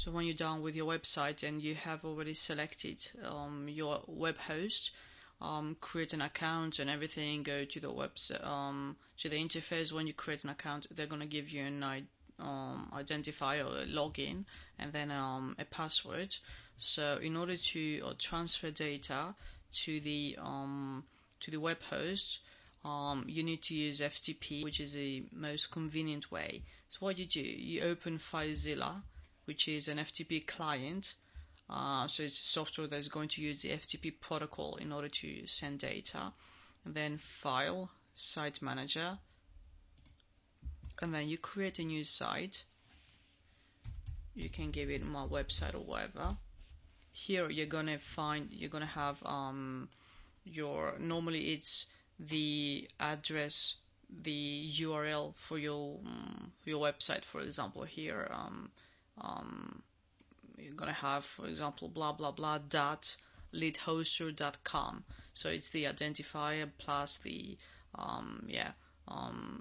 So when you're done with your website and you have already selected your web host, create an account and everything, go to the website, to the interface. When you create an account, they're gonna give you an identifier or a login, and then a password. So in order to transfer data to the web host, you need to use FTP, which is the most convenient way. So what you do, you open Filezilla, which is an FTP client. So it's software that is going to use the FTP protocol in order to send data. And then File, Site Manager, and then you create a new site. You can give it my website or whatever. Here you're gonna have normally it's the address, the URL for your website. For example, here you're gonna have, for example, blah blah blah dot leadhoster.com. So it's the identifier plus the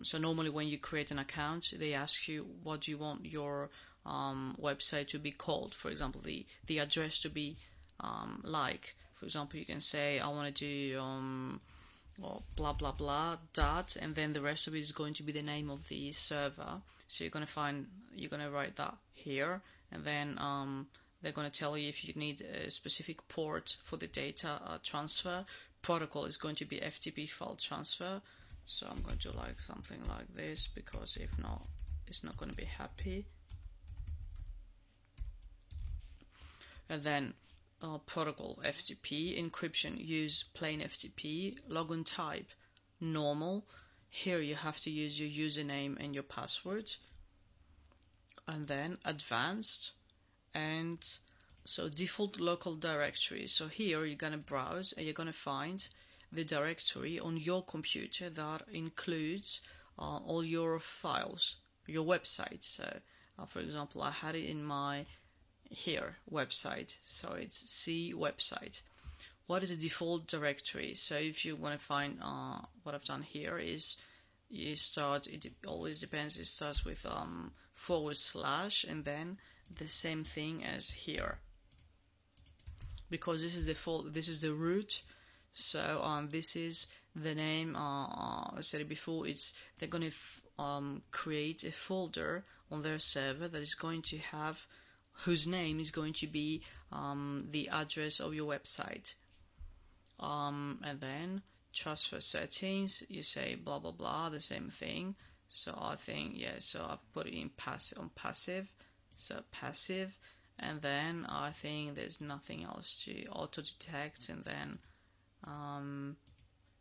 so normally when you create an account, they ask you what do you want your website to be called. For example, the address to be like. For example, you can say I want to do blah blah blah dot, and then the rest of it is going to be the name of the server. So you're gonna write that here, and then they're gonna tell you if you need a specific port for the data transfer. Protocol is going to be FTP file transfer. So I'm going to like something like this, because if not, it's not going to be happy. And then protocol FTP, encryption, use plain FTP, login type normal. Here you have to use your username and your password. And then advanced, and so default local directory. So here you're going to browse and you're going to find the directory on your computer that includes all your files, your website. So for example, I had it in my website, so it's C website. What is the default directory? So if you want to find what I've done here is you start, it always depends, it starts with / and then the same thing as here, because this is the root. So this is the name. I said it before. They're going to create a folder on their server that is going to have, whose name is going to be the address of your website. And then transfer settings. You say blah blah blah, the same thing. So I think So I've put it in passive. So passive, and then I think there's nothing else to auto detect, and then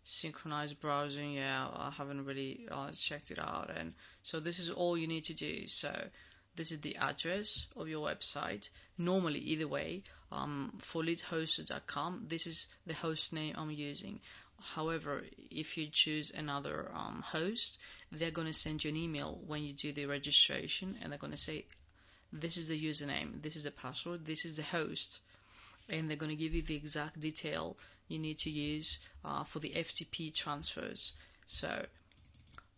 synchronized browsing. I haven't really checked it out, and so this is all you need to do. So this is the address of your website. Normally, either way, for leadhoster.com, this is the host name I'm using. However, if you choose another host, they're going to send you an email when you do the registration, and they're going to say, this is the username, this is the password, this is the host, and they're going to give you the exact detail you need to use for the FTP transfers. So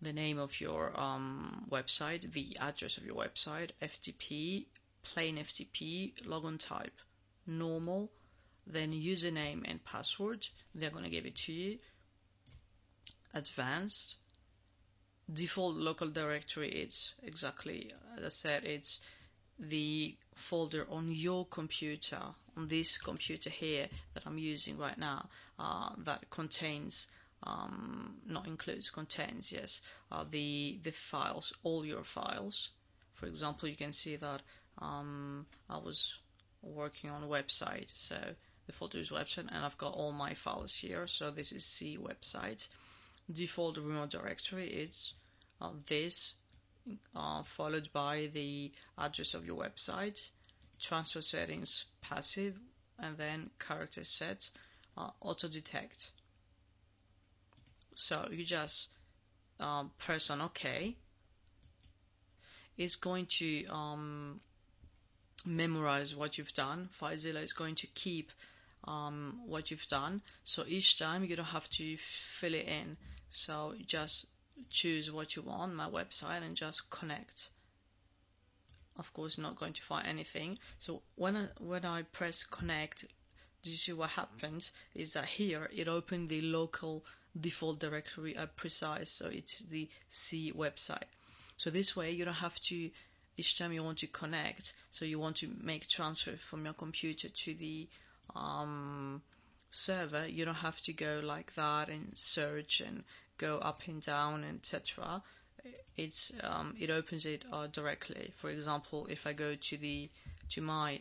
the name of your website, the address of your website, FTP, plain FTP, login type normal, then username and password, they're going to give it to you. Advanced, default local directory, it's exactly as I said, it's the folder on your computer, on this computer here that I'm using right now, that contains, contains, the files, all your files. For example, you can see that I was working on a website, so the folder is website, and I've got all my files here. So this is C website. Default remote directory, it's this, followed by the address of your website. Transfer settings passive, and then character set, auto detect. So you just press on OK. It's going to memorize what you've done. Filezilla is going to keep what you've done, so each time you don't have to fill it in. So just choose what you want, my website, and just connect. of course not going to find anything. So when I press connect, do you see what happened? Is that here it opened the local default directory at precise, so it's the C website. So this way you don't have to, each time you want to connect, so you want to make transfer from your computer to the server, you don't have to go like that and search and go up and down, etc. It opens it directly. For example, if I go to my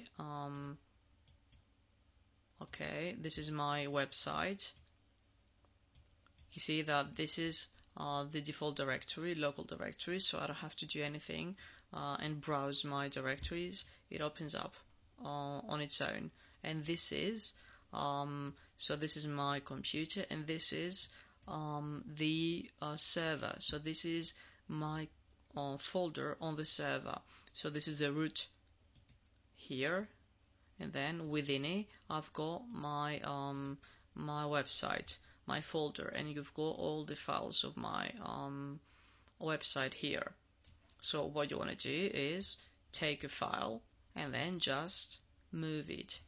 okay, this is my website. You see that this is the default directory, local directory, so I don't have to do anything and browse my directories. It opens up on its own. And this is so this is my computer, and this is the server. So this is my folder on the server. So this is the root here, and then within it I've got my my website, my folder, and you've got all the files of my website here. So what you want to do is take a file and then just move it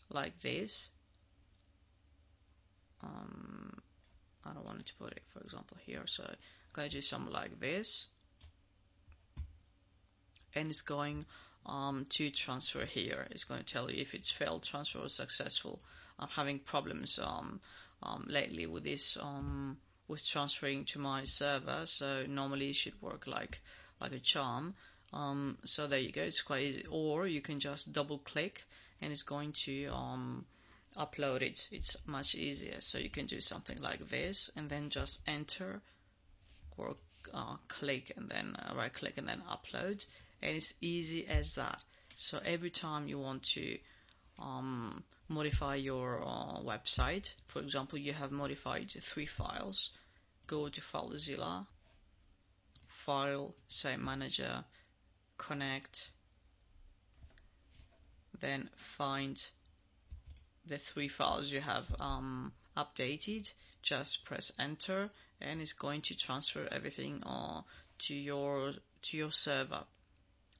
like this. I don't want to put it, for example, here, so I'm going to do something like this, and it's going to transfer here. It's going to tell you if it's failed transfer or successful. I'm having problems lately with this with transferring to my server, so normally it should work like a charm. So there you go, it's quite easy. Or you can just double click and it's going to upload it. It's much easier. So you can do something like this and then just enter, or click and then right click and then upload, and it's easy as that. So every time you want to modify your website, for example, you have modified 3 files, go to Filezilla, File, Site Manager, Connect, then find the 3 files you have updated, just press enter, and it's going to transfer everything to your server,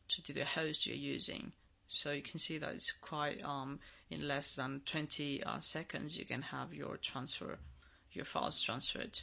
to the host you're using. So you can see that it's quite in less than 20 seconds you can have your files transferred.